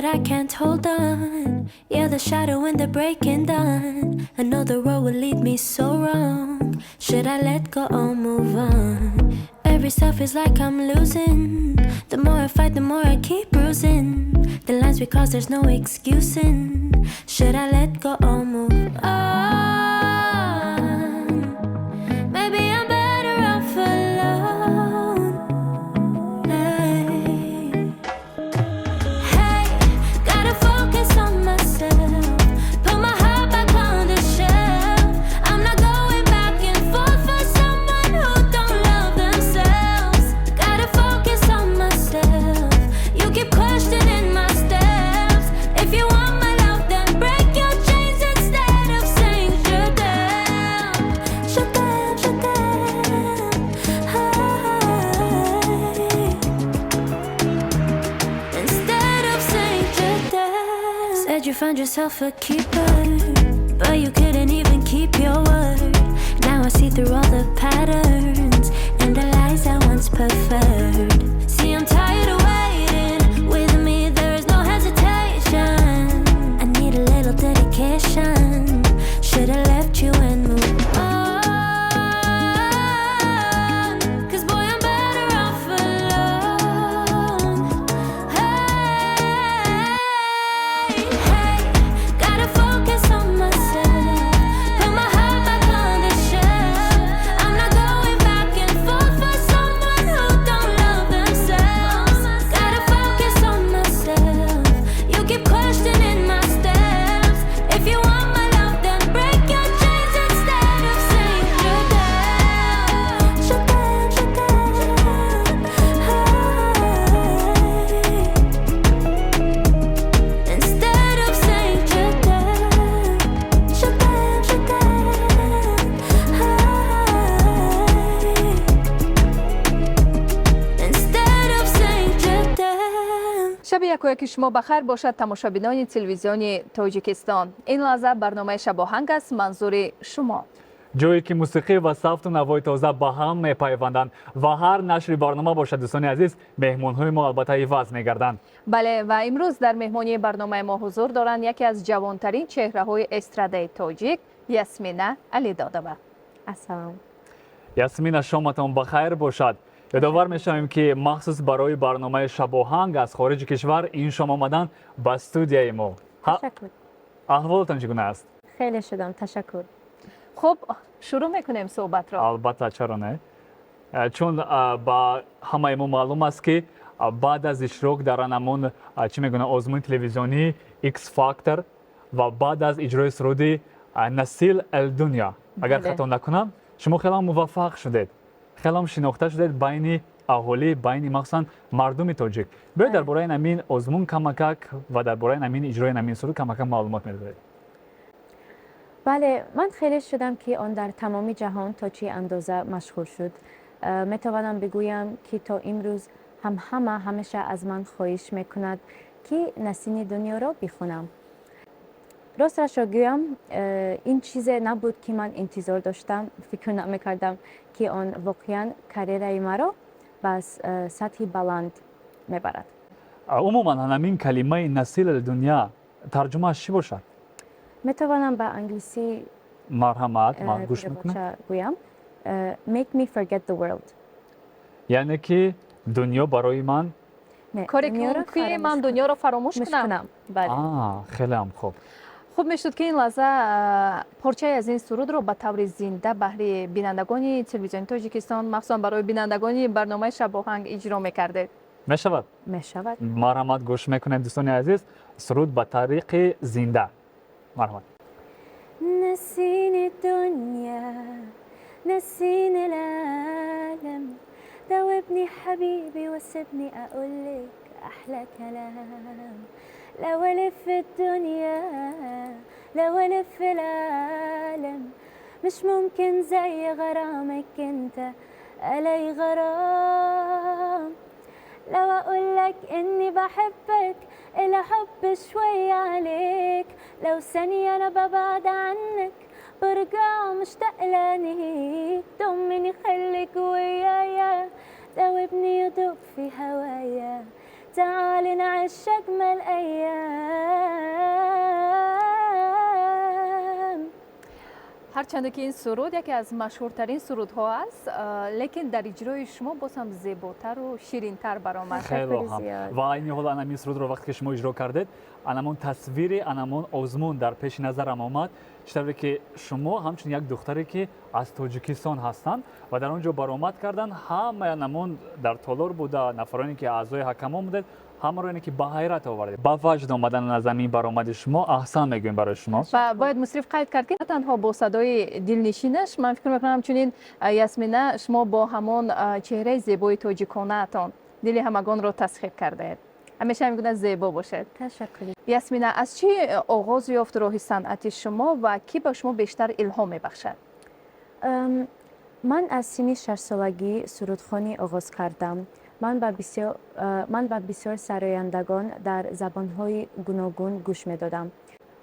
that I can't hold on. Yeah, the shadow and the breaking dawn. I know the road will lead me so wrong. Should I let go or move on? Every step is like I'm losing. The more I fight, the more I keep bruising. The lines we cross, there's no excusing. Should I let go or move on? Maybe I'm better off alone. Hey, gotta focus on myself. Put my heart back on the shelf. I'm not going back and forth for someone who don't love themselves. Gotta focus on myself. You keep questioning my steps. If you want my love, then break your chains instead of saying je t'aime. Je t'aime, je t'aime. Instead of saying je t'aime. Said you found yourself a keeper, but you couldn't even keep your word. Now I see through all the patterns and the lies I once preferred. See, I'm tired of waiting. With me there is no hesitation. I need a little dedication. Should've left you and moved on. 'Cause boy, I'm better off alone. Hey, hey, gotta focus on myself. Put my heart back on the shelf. I'm not going back and forth for someone who don't love themselves. Gotta focus on myself. You keep questioning my steps. If you want my love, then break your chains instead of saying je t'aime. Je t'aime, je t'aime. Instead of saying je t'aime. Je t'aime, je t'aime. Instead of saying je t'aime. شب یکایک شما بخیر باشد تماشابینان تلویزیون تاجیکستان. این لحظه برنامه شب آهنگ است، منظور شما. جایی که موسیقی و سافت و نوای تازه با هم میپیوندند و هر نشری برنامه باشد دوستان عزیز، مهمان‌های ما البته عوض میگردند. بله و امروز در مهمانی برنامه ما حضور دارند یکی از جوانترین چهره‌های استراده تاجیک، یاسمینه علیدادوه. السلام. یاسمین شامتان بخیر باشد. یادآور میشویم که مخصوص برای برنامه شب آهنگ از خارج کشور این شما آمدن به استودیوی ما. تشکر. احوالتان چگونه است؟ خیلی شدم. تشکر. خب شروع میکنیم صحبت را. البته چرا نه؟ چون با همه ما معلوم است که بعد از اشتراک در نمون چی میگن آزمون تلویزیونی ایکس فاکتور و بعد از اجرای سرودی نسل الدنیا، اگر بله. خطا نکنم شما خیلی موفق شدید، خیلی شناخته شدید بین اهالی، بین مخصوصا مردم تاجیک. بیاید درباره همین آزمون کمک و درباره همین اجرای همین سرود کمک معلومات میدید. بله، من خیلی شدم که آن در تمام جهان تا چه اندازه مشهور شد. میتوانم بگویم که تا امروز همیشه از من خواهش میکند که نسیم دنیا را بخونم. راستش را گویم این چیز نبود که من انتظار داشتم. فکر نمیکردم که آن واقعا کاریرای مرا به سطح بلند میبرد. عموما همین کلمه نسل دنیا ترجمه چی باشد؟ میتوانم به انگلیسی مرحمت ما گوش میکنم. گویم make me forget the world. یعنی که دنیا برای من کاری که من دنیا را فراموش کنم. بله. خیلی هم خوب. خوب میشد که این لحظه پارچه از این سرود رو به طور زنده بهره بینندگان تلویزیون تاجیکستان مخصوصا برای بینندگان برنامه شب آهنگ اجرا میکرده. میشود؟ میشود. مرحمت گوش میکنید دوستان عزیز، سرود به طریق زنده. مرحمت. نسيني الدنيا نسيني العالم دوبني حبيبي وسيبني أقولك أحلى كلام لو ألف الدنيا لو ألف العالم مش ممكن زي غرامك انت ألاقي غرام لو أقولك إني بحبك إلى حب شوية عليك لو ثانية أنا ببعد عنك برجع مشتاق لعينيك ضمني خليك ويايا دوبني يدوب في هوايا تعال نعيش أجمل أيام. هرچند که این سرود یکی از مشهورترین سرودها است، لیکن در اجرای شما باز هم زیباتر و شیرین‌تر برآمد. خیلی هم زیاد. و این حال این سرود رو وقتی که شما اجرا کردید انمون تصویری انمون آزمون در پیش نظرم آمد، چطوری که شما همچون یک دختری که از تاجیکستان هستند و در اونجا برآمد کردن، همه انمون در تالار بوده، نفرانی که اعضای حکما بودند، همه رو که به حیرت آورد. با وجد آمدن از زمین برآمد شما احسان میگویم برای شما. و باید مصرف قید کرد که تنها با صدای دلنشینش، من فکر میکنم چنین یاسمینا شما با همون چهره زیبای تاجیکانه تان دل همگان رو تسخیر کرده. همیشه میگن زیبا باشد. تشکر. یاسمینا، از چی آغاز یافت راه صنعت شما و کی به شما بیشتر الهام میبخشد؟ من از سن 6 سالگی سرودخوانی آغاز کردم. من به بسیار سرایندگان در زبانهای گوناگون گوش میدادم.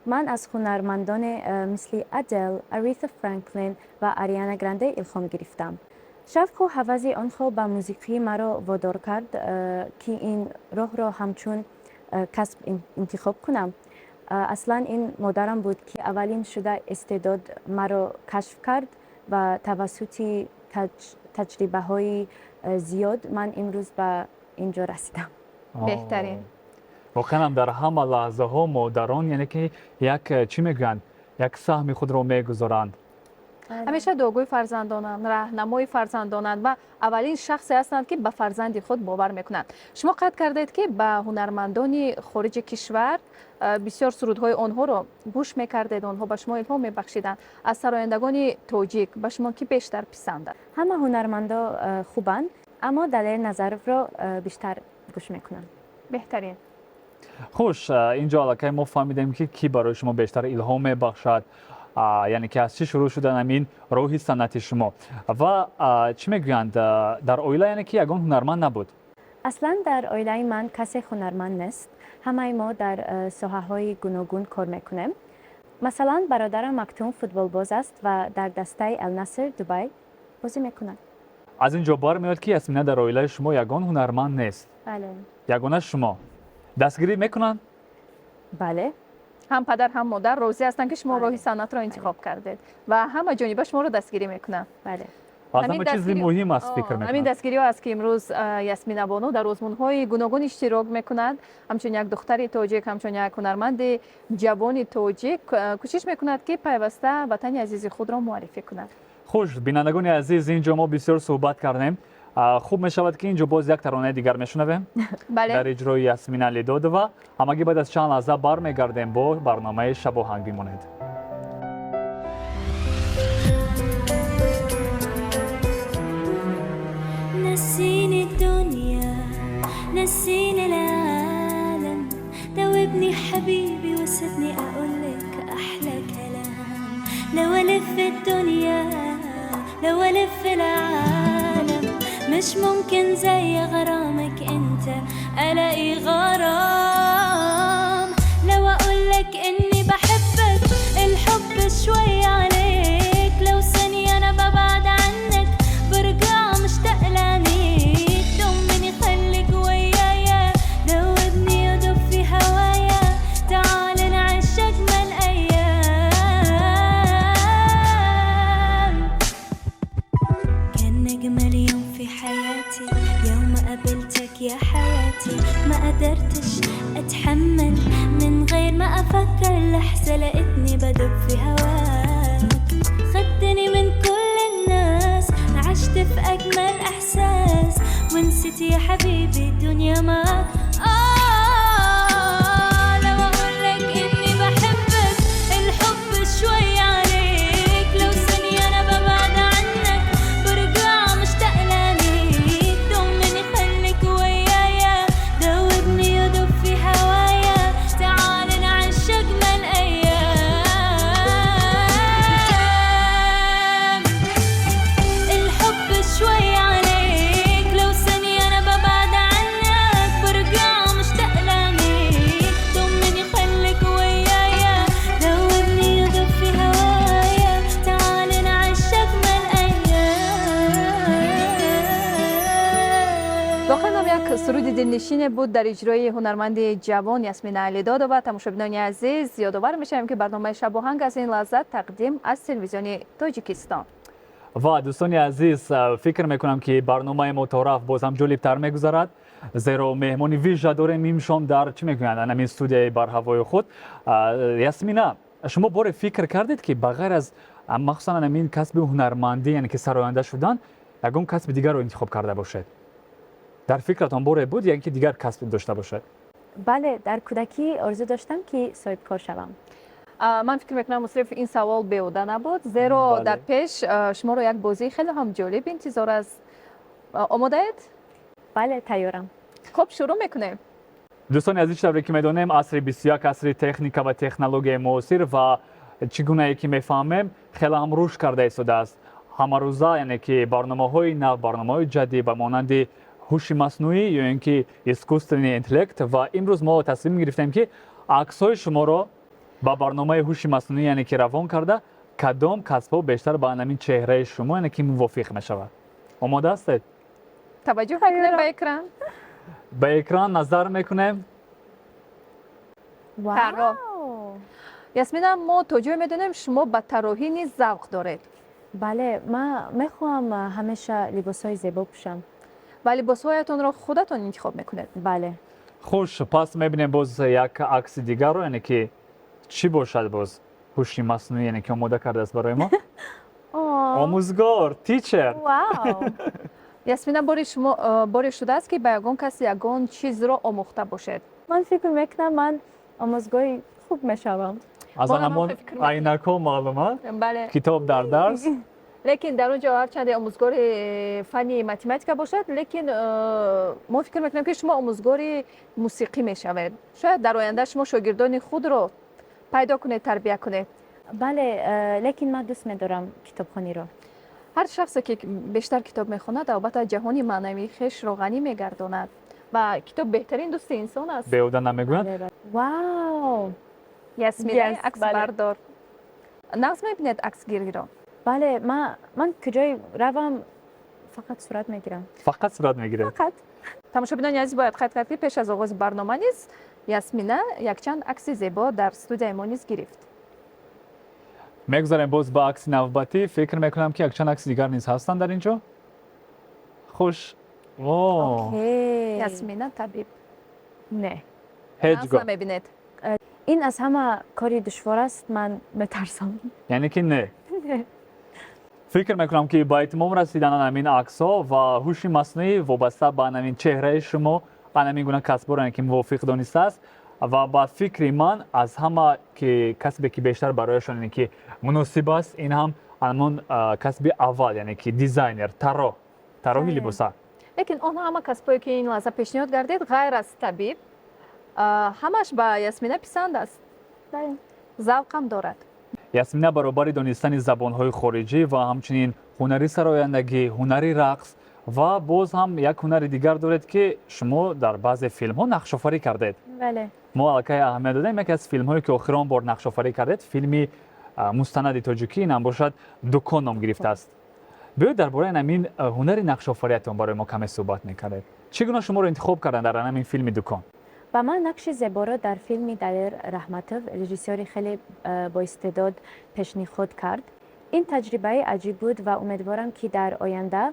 من از هنرمندان مثل ادل، اریتا فرانکلین و آریانا گرانده الهام گرفتم. شوق و هوس آنها به موسیقی مرا وادار کرد که این راه را همچون کسب انتخاب کنم. اصلا این مادرم بود که اولین شده استعداد مرا کشف کرد و توسط تجربه های زیاد من امروز به اینجا رسیدم. بهترین. واقعا در همه لحظه ها مادران یعنی که یک چی میگن، یک سهم خود رو میگذارند. همیشه دعاگوی فرزندانند، راهنمای فرزندانند و اولین شخصی هستند که به فرزند خود باور میکنند. شما قید کردید که به هنرمندان خارج کشور بسیار سرودهای آنها رو گوش میکردید، آنها به شما الهام میبخشیدند. از سرایندگان تاجیک به شما کی بیشتر پسند؟ همه هنرمندا خوبند، اما دلیل نظرف را بیشتر گوش میکنن. بهترین. خوش، اینجا علاقه ما فهمیدیم که کی برای شما بیشتر الهام میبخشد، یعنی که از چی شروع شدن همین روحی صنعت شما و چی میگویند در اویله یعنی که یگان هنرمند نبود؟ اصلا در اویله من کسی هنرمند نیست. همه ما در ساحه های گوناگون کار میکنیم. مثلا برادرم مکتوم فوتبال باز است و در دسته النصر دبی بازی میکنه. از اینجا بار میاد که یاسمینا در اویله شما یگان هنرمند نیست. بله. یگانه شما دستگیری میکنن؟ بله. هم پدر هم مادر راضی هستند که شما راه صنعت را انتخاب کردید و همه جانبه شما رو دستگیری میکنن. بله. از همه چیز مهم است فکر میکنم. همین دستگیری ها است که امروز یاسمینا بانو در آزمون‌های گوناگون اشتراک میکند. همچون یک دختر تاجیک، همچون یک هنرمند جوان تاجیک کوشش میکند که پیوسته وطن عزیز خود را معرفی کند. خوش، بینندگان عزیز، اینجا ما بسیار صحبت کردیم. خوب می شود که اینجا باز یک ترانه دیگر میشنویم. بله. در اجرای یاسمینا لیداد و همگی بعد از چند لحظه برمیگردیم با برنامه شب آهنگ بمانید. نسيني الدنيا نسيني العالم، دوبني حبيبي وسيبني أقولك أحلى كلام. لو ألف الدنيا لو ألف العالم مش ممكن زي غرامك أنت ألاقي غرام. لو أقولك إني بحبك الحب شوي عليك، لو ثانية أنا ببعد عنك برجع مشتاق لعينيك. ضمني خليك ويايا، دوبني يدوب في هوايا، تعال نعيش أجمل أيام. كان أجمل يوم في حياتي يوم قابلتك يا حياتي، ما قدرتش أتحمل من غير ما أفكر لحظة، لقيتني بدوب في هواك. خدتني من كل الناس، عشت في أجمل إحساس، ونسيت يا حبيبي الدنيا معاك. لو أقولك إني بحبك الحب شوي عليك، لو ثانية أنا ببعد عنك برجع مشتاق لعينيك. ضمني خليك ويايا، دوبني يدوب في هوايا، تعال نعيش أجمل أيام. الحب شوي عليك، لو ثانية أنا ببعد عنك برجع پیشین بود در اجرای هنرمند جوان یاسمین علیداد و تماشابینان عزیز یادآور میشم که برنامه شب آهنگ از این لحظت تقدیم از تلویزیون تاجیکستان. و دوستان عزیز فکر میکنم که برنامه متعارف باز هم جالبتر میگذرد، زیرا مهمانی ویژه داریم امشب در چی میگویند همین استودیوی بر هوای خود. یاسمینا، شما بار فکر کردید که بغیر از مخصوصا همین کسب هنرمندی یعنی که سراینده شدن یگان کسب دیگر رو انتخاب کرده باشید؟ در فکرتان باره بود یا اینکه دیگر کسب داشته باشد؟ بله، در کودکی آرزو داشتم که صاحب کار شوم. من فکر میکنم مصرف این سوال بیهوده نبود، زیرا بله. در پیش شما رو یک بازی خیلی هم جالب انتظار است. آماده اید؟ بله، تیارم. خب شروع میکنیم. دوستان عزیز، طوری که میدونیم عصر 21 عصر تکنیک و تکنولوژی معاصر و چگونه که میفهمیم خیلی هم رشد کرده ایستاده است. همه روزه یعنی که برنامه‌های نو، برنامه‌های جدید به مانند هوش مصنوعی یا اینکه اسکوسترنی اینتلکت و امروز ما تصمیم گرفتیم که عکس‌های شما رو با برنامه هوش مصنوعی یعنی که روان کرده کدام کسب‌ها بیشتر با همین چهره شما یعنی که موافق می‌شود. آماده هستید؟ توجه میکنیم به اکران. به اکران نظر میکنیم. طراح. یاسمینا، ما تا جای میدونیم شما به طراحی نیز ذوق دارید. بله، من میخوام همیشه لباسای زیبا پوشم. و لباسهایتان را خودتان انتخاب میکنید. بله. خوش، پس میبینیم باز یک عکس دیگر رو یعنی که چی باشد باز هوش مصنوعی یعنی که آماده کرده است برای ما. آموزگار، تیچر. واو. یاسمینا، باری شده است که به یگان کسی یگان چیز را آموخته باشد. من فکر میکنم من آموزگاری خوب میشوم. از بالا همون ما فکر می‌کنم. عینک‌ها معلومه، بله. کتاب در درس. لیکن در اونجا هرچند آموزگار فنی متماتیکا باشد، لیکن ما فکر میکنیم که شما آموزگار موسیقی میشوید. شاید در آینده شما شاگردان خود رو پیدا کنید، تربیت کنید. بله، لیکن من دوست می‌دارم کتابخوانی رو. هر شخصی که بیشتر کتاب میخواند البته جهانی معنوی خویش را غنی میگرداند و کتاب بهترین دوست انسان است. بیهوده نمیگویند. واو. یاسمینا، Yes، عکس بله. بردار. نقص میبینید عکس گیری را. بله، من کجای روم فقط صورت میگیرم. فقط صورت میگیره. فقط. تماشابینان عزیز باید خط کرد که پیش از آغاز برنامه نیز یاسمینا یک چند عکس زیبا در استودیوی ما نیز گرفت. میگذاریم باز با عکس نوبتی. فکر میکنم که یک چند عکس دیگر نیز هستن در اینجا. خوش. واو. یاسمینا طبیب. نه. هیچ نقص گاه. میبینید. این از همه کاری دشوار است، من میترسم. یعنی که نه. فکر میکنم که با اتمام رسیدن همین عکس‌ها و هوش مصنوعی وابسته به همین چهره شما همین گونه کسب رو که موافق دانسته است و با فکر من از همه که کسبی که بیشتر برایشان یعنی که مناسب است این هم همون کسب اول یعنی که دیزاینر، طراحی لباسا. لیکن آن همه کسبایی که این لحظه پیشنهاد کردید غیر از طبیب همش به یاسمینا پسند است. بله. ذوق هم دارد. یاسمینا برابر دانستن زبان‌های خارجی و همچنین هنری سرایندگی، هنری رقص و باز هم یک هنر دیگر دارد که شما در بعضی فیلم‌ها نقش آفرینی کردید. بله. ما علاقه اهمیت دادیم یک از فیلم‌هایی که آخرین بار نقش آفرینی کردید فیلمی مستند تاجیکی نام باشد دکان نام گرفته است. بیاید درباره همین هنر نقش آفرینیتون برای ما کمی صحبت می‌کنید. چگونه شما رو انتخاب کردن در همین فیلم دکان؟ و من نقش زیبا را در فیلم دلیر رحمتوف رژیسوری خیلی با استعداد پیشنهاد کرد. این تجربه عجیب بود و امیدوارم که در آینده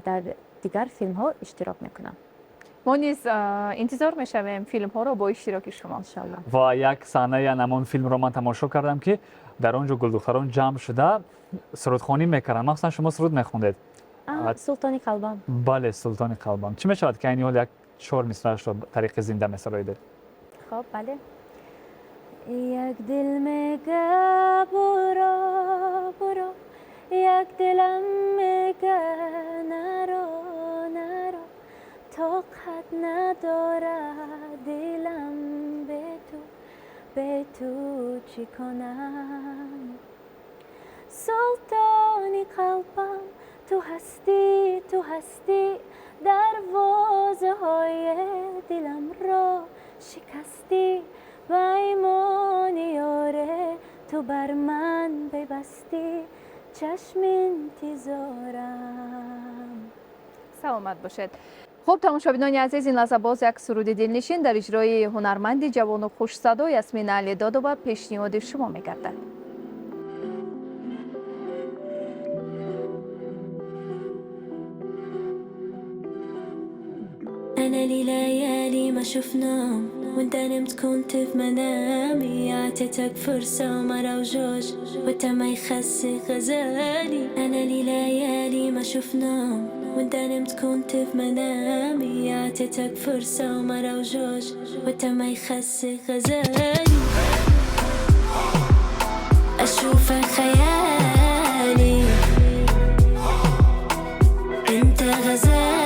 در دیگر فیلم ها اشتراک میکنم. ما نیز انتظار میشویم فیلم ها رو با اشتراک شما. انشالله. و یک صحنه نمون فیلم رو من تماشا کردم که در اونجا گلدختران جمع شده سرودخوانی میکردن. مثلا شما سرود میخوندید. سلطانی قلبم. بله، سلطان قلبم. چی میشود که این حال یک 4 مصرعش رو طریق زنده میسرایید؟ خب بله. یک دل میگه برو برو، یک دلم میگه نرو نرو، طاقت نداره دلم به تو چی کنم. سلطانی قلبم تو هستی دروازه های دلم را شکستی و ایمان یاره تو بر من ببستی چشم انتظارم. سلامت باشید. خب تماشابینان عزیز، این لحظه باز یک سرود دلنشین در اجرای هنرمند جوان و خوش صدا یاسمین علیدادووا پیشنهاد شما میگردد. أنا لي ليالي ما شفناهم وانت نمت كنت في منامي عطيتك فرصة ومرة وجوج وانت ما يخسي غزالي أنا لي ليالي ما شفناهم وانت نمت كنت في منامي عطيتك فرصة ومرة وجوج وانت ما يخسي غزالي أشوفك خيالي انت غزالي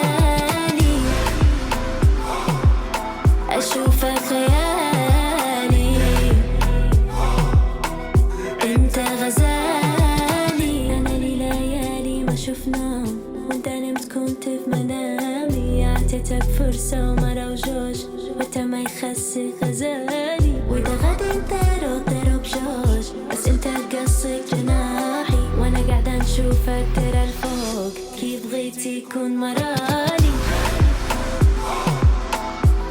أشوفك خيالي انت غزالي أنا لي ليالي ما شفناهم وانت نمت كنت في منامي عطيتك فرصة ومرة وجوج وانت ما يخسي غزالي وإذا غادي نطيرو بجوج بس انت قصك جناحي وانا قاعدة نشوفك ترى الفوق كيف بغيتي يكون مرالي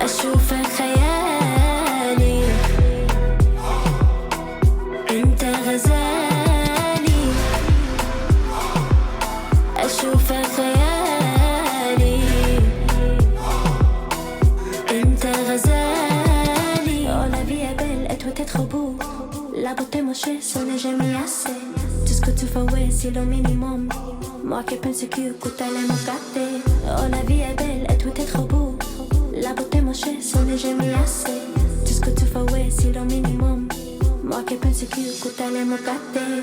أشوفك خيالي انت غزالي أشوفك خيالي انت غزالي Oh la vie est belle et toi t'es trop beau La beauté mochée ce n'est jamais assez Tout ce que tu fais ouais c'est le minimum Moi qui pense que t'allais me gâter Oh la vie est belle et toi t'es trop beau La beauté mochée ce n'est jamais assez Tout ce que tu fais ouais c'est le minimum Moi qui pense que t'allais me gâter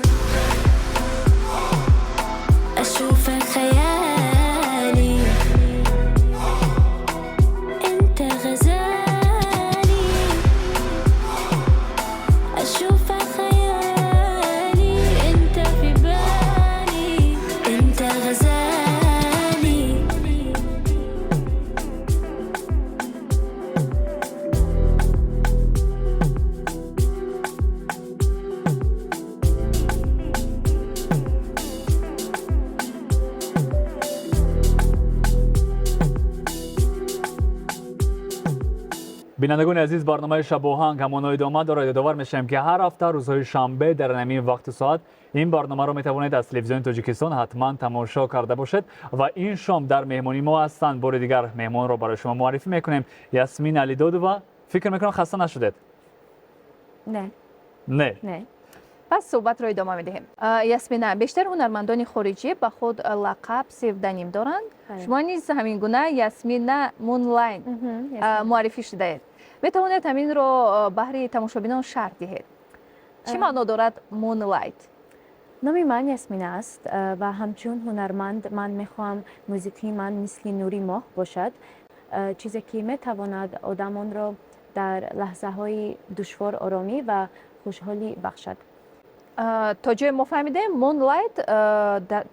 أشوفك خيالي انت غزالي أشوفك خيالي انت في بالي انت غزالي بینندگان عزیز، برنامه شب آهنگ همان ادامه دارد. یادآور میشم که هر هفته روزهای شنبه در همین وقت و ساعت این برنامه را میتوانید از تلویزیون تاجیکستان حتما تماشا کرده باشید. و این شام در مهمانی ما هستند. بار دیگر مهمان را برای شما معرفی میکنیم. یاسمین علیدادووا. فکر میکنم خسته نشدید؟ نه. پس صحبت را ادامه میدهیم. یاسمین، بیشتر هنرمندان خارجی به خود لقب سیفدنیم دارند. شما نیز همین گونه یاسمین مونلاین معرفی شده اید. میتوانید همین را بهر تماشابینان شرح دهید. چی معنا دارد مونلایت؟ نام من یاسمین است و همچون هنرمند من میخوام موزیکی من مثل نوری ماه باشد. چیزی که میتواند آدمان را در لحظه های دشوار آرامی و خوشحالی بخشد. تا جای ما فهمیدیم مونلایت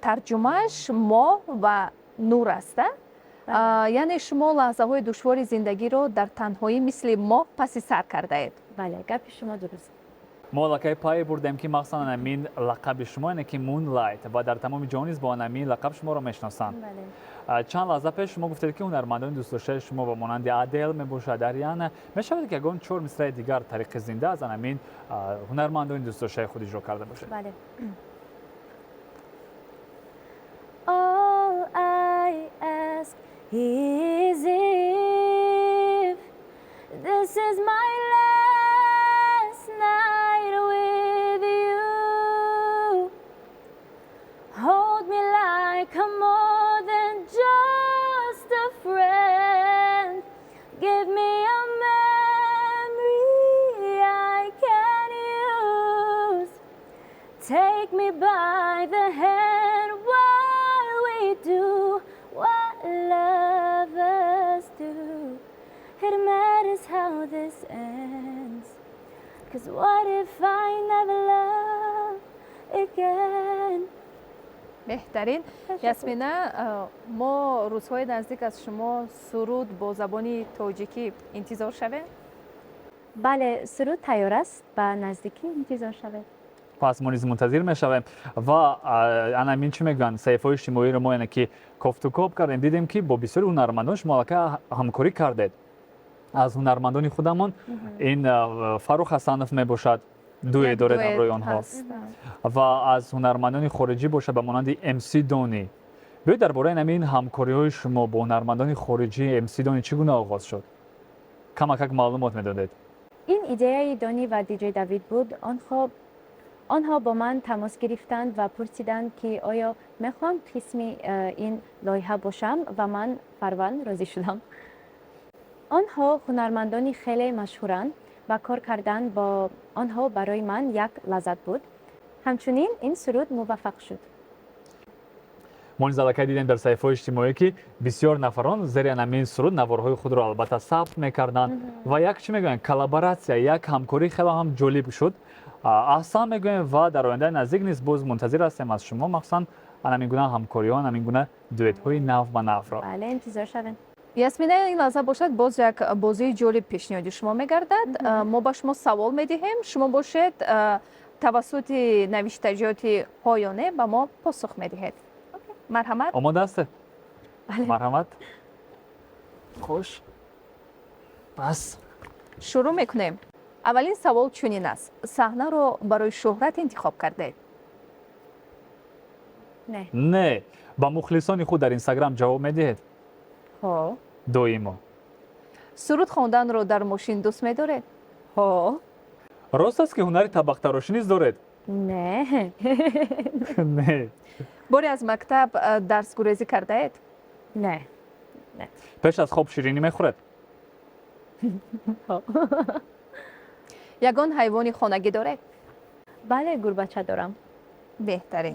ترجمهش ماه و نور است. یعنی شما لحظه های دشوار زندگی رو در تنهایی مثل ماه پس سر کرده اید. بله، گپ شما درست. ما لکه پای بردیم که مخصوصا همین لقب شما اینه که مونلایت و در تمام جهان با همین لقب شما رو میشناسن. بله. چند لحظه پیش شما گفتید که هنرمندان دوست داشته شما با مانند ادل میباشد دریان میشود که اگه چهار مثل دیگر طریق زنده از همین هنرمندان دوست داشته خودش رو کرده باشه. بله. All I ask is if this is my last night with you. Hold me like I'm more than just a friend. Give me a memory I can use. Take me by the hand while we do what lovers do. It matters how this ends. 'Cause what if I never love again? بهترین. یاسمین، ما روزهای نزدیک از شما سرود با زبان تاجیکی انتظار شود؟ بله، سرود تیار است و نزدیکی انتظار شود. پس ما نیز منتظر میشویم و همین چی میگن صفحه اجتماعی رو ما یعنی که کوفتوکوب کردیم دیدیم که با بسیاری هنرمندان شما همکاری کردید. از هنرمندان خودمون این فاروق حسنوف میباشد دوی دارد همراه آنها و از هنرمندان خارجی باشه به مانند MC دونی. بیایید درباره همین همکاری های شما با هنرمندان خارجی MC دونی چگونه آغاز شد؟ کمک معلومات میدادید. این ایده دونی و دیجی دوید بود. آنها با من تماس گرفتند و پرسیدند که آیا میخوام قسمی این لایحه باشم و من فوراً راضی شدم. آنها هنرمندانی خیلی مشهورند و کار کردن با آنها برای من یک لذت بود. همچنین این سرود موفق شد. ما زلکه دیدیم در صفحه اجتماعی که بسیار نفران زیر همین سرود نوارهای خود را البته ثبت میکردند و یک چی میگن کلابوراسیا، یک همکاری خیلی هم جالب شد. اصلا میگویم و در آینده نزدیک نیست باز منتظر هستیم از شما مخصوصا همین گونه همکاریان، همین گونه دوئت های نو و نو را. بله انتظار شوین. یاسمین این لحظه باشد باز یک بازی جالب پیشنهاد شما میگردد. ما با شما سوال میدهیم، شما باشید توسط نوشتجات پایانه به ما پاسخ میدهید. مرحمت. آماده است؟ بله. مرحمت. خوش. بس. شروع میکنیم. اولین سوال چنین است. صحنه رو برای شهرت انتخاب کرده؟ نه. با مخلصان خود در اینستاگرام جواب میدهید؟ ها. دویما. سرود خواندن رو در ماشین دوست می‌دارید؟ ها. راست است که هنر طبق تراشی نیز دارید؟ نه. نه. باری از مکتب درس گریزی کرده اید؟ نه. پیش از خواب شیرینی میخورید؟ یگان حیوانی خانگی دارید؟ بله گربه دارم. بهتره.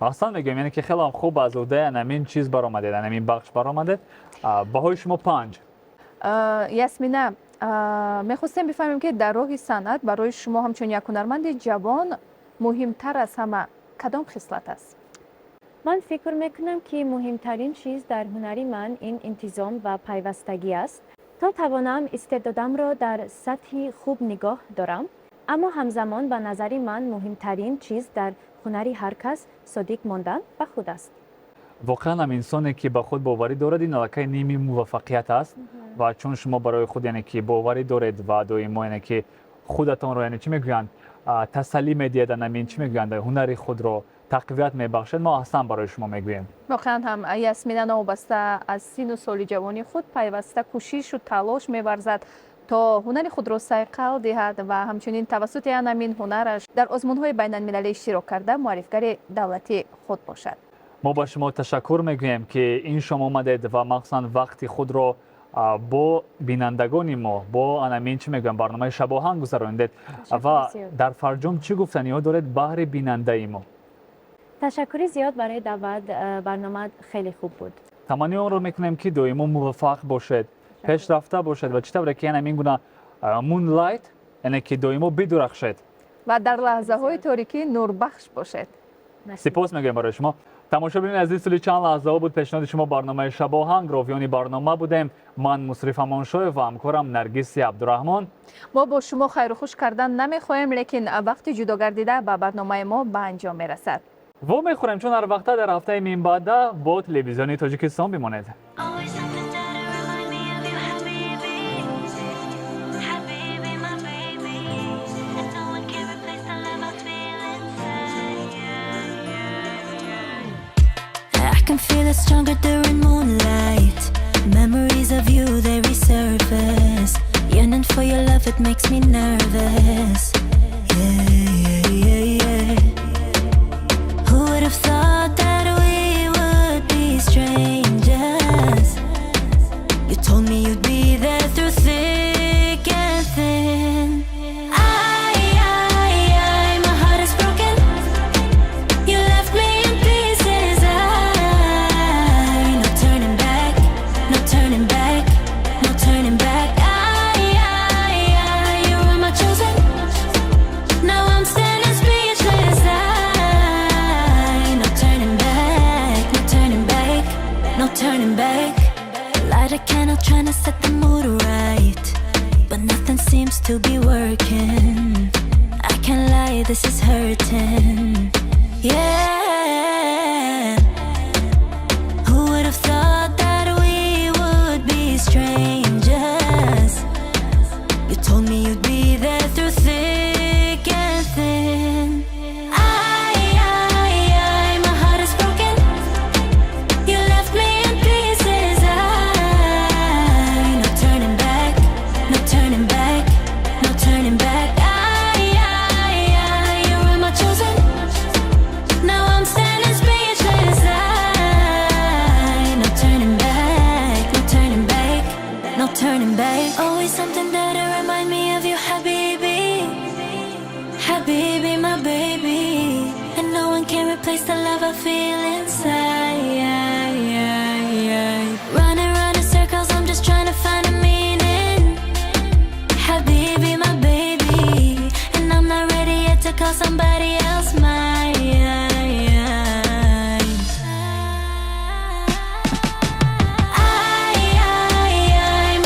اصلا میگم یعنی که خیلی هم خوب از اوده همین چیز برآمدید، همین بخش برآمدید. بهای شما 5. یاسمینه میخواستیم بفهمیم که در راه صنعت برای شما همچون یک هنرمند جوان مهمتر از همه کدام خصلت است؟ من فکر میکنم که مهمترین چیز در هنری من این انتظام و پیوستگی است. تا توانم استعدادم را در سطحی خوب نگاه دارم، اما همزمان به نظر من مهمترین چیز در هنری هر کس صادق ماندن به خود است. واقعا هم انسانی که به خود باوری دارد این علاقه نیمی موفقیت است و چون شما برای خود یعنی که باوری دارید و دویما یعنی که خودتان رو یعنی چی میگویند تسلی میدید، همین چی میگویند هنری خود رو تقویت میبخشید، ما اصلا برای شما میگوییم. واقعا هم یاسمین نوبسته از سن و سال جوانی خود پیوسته کوشش و تلاش می‌ورزد تا هنر خود را صیقل دهد و همچنین توسط همین هنرش در آزمون‌های بین‌المللی اشتراک کرده معرفیگر دولتی خود باشد. ما با شما تشکر میگوییم که این شما آمدید و مخصوصا وقتی خود را با بینندگان ما با همین چی میگم برنامه شب آهنگ گذراندید و در فرجام چی گفتنی ها دارید بهر بیننده ما؟ تشکر زیاد برای دعوت. برنامه خیلی خوب بود. تمنی آن رو میکنیم که دائما موفق باشید، پیشرفته باشید و چطوره که همین گونه مونلایت یعنی که دائما بدرخشید و در لحظه های تاریکی نوربخش باشد. سپاس میگم برای شما. تماشا ببینید عزیز، سولی چند لحظه ها بود پیشنهاد شما برنامه شب آهنگ. راویان برنامه بودیم من مصرف امانشاه و همکارم نرگس عبدالرحمن. ما با شما خیر و خوش کردن نمیخواهیم، لیکن وقتی جدا گردیده به برنامه ما به انجام میرسد و میخوریم چون هر وقته در هفته این بعد با تلویزیون تاجیکستان بمانید. Always something that remind me of you, habibi. Habibi, my baby. And no one can replace the love I feel inside. I can feel it stronger during moonlight. Memories of you, they resurface. Yearning for your love, it makes me nervous. Yeah. Who would have thought that we would be strangers? You told me you'd be there through thick and thin. My heart is broken. You left me in pieces. No turning back, no turning back, no turning back. You were my chosen. Now I'm standing speechless. No turning back, no turning back, no turning back. Light a candle trying to set the mood right, but nothing seems to be working. I can't lie, this is hurting. Yeah. Who would have thought that we would be strangers? You told me you'd be there through thick and thin. My heart is broken. You left me in pieces. No turning back, no turning back, no turning back. You were my chosen. Now I'm standing speechless. No turning back, no turning back, no turning back. Always something that remind me of you, Habibi. Habibi, my baby. And no one can replace the love I feel inside. Running round in circles, I'm just trying to find a meaning. Habibi, my baby. And I'm not ready yet to call somebody else mine.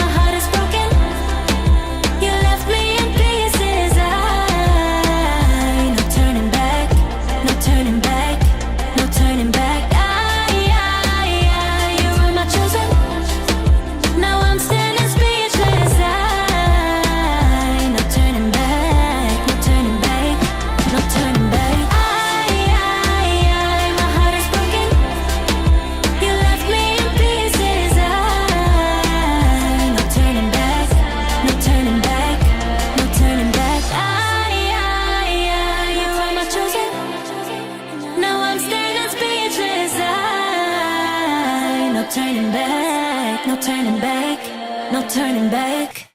My heart is broken. You left me in pieces. No turning back, no turning back, no turning back. You were my chosen. Now I'm standing speechless. No turning back, no turning back, no turning back. My heart is broken. You left me in pieces. No turning back, no turning back, no turning back. You were my chosen. Now I'm standing speechless. No turning back, no turning back, no turning back.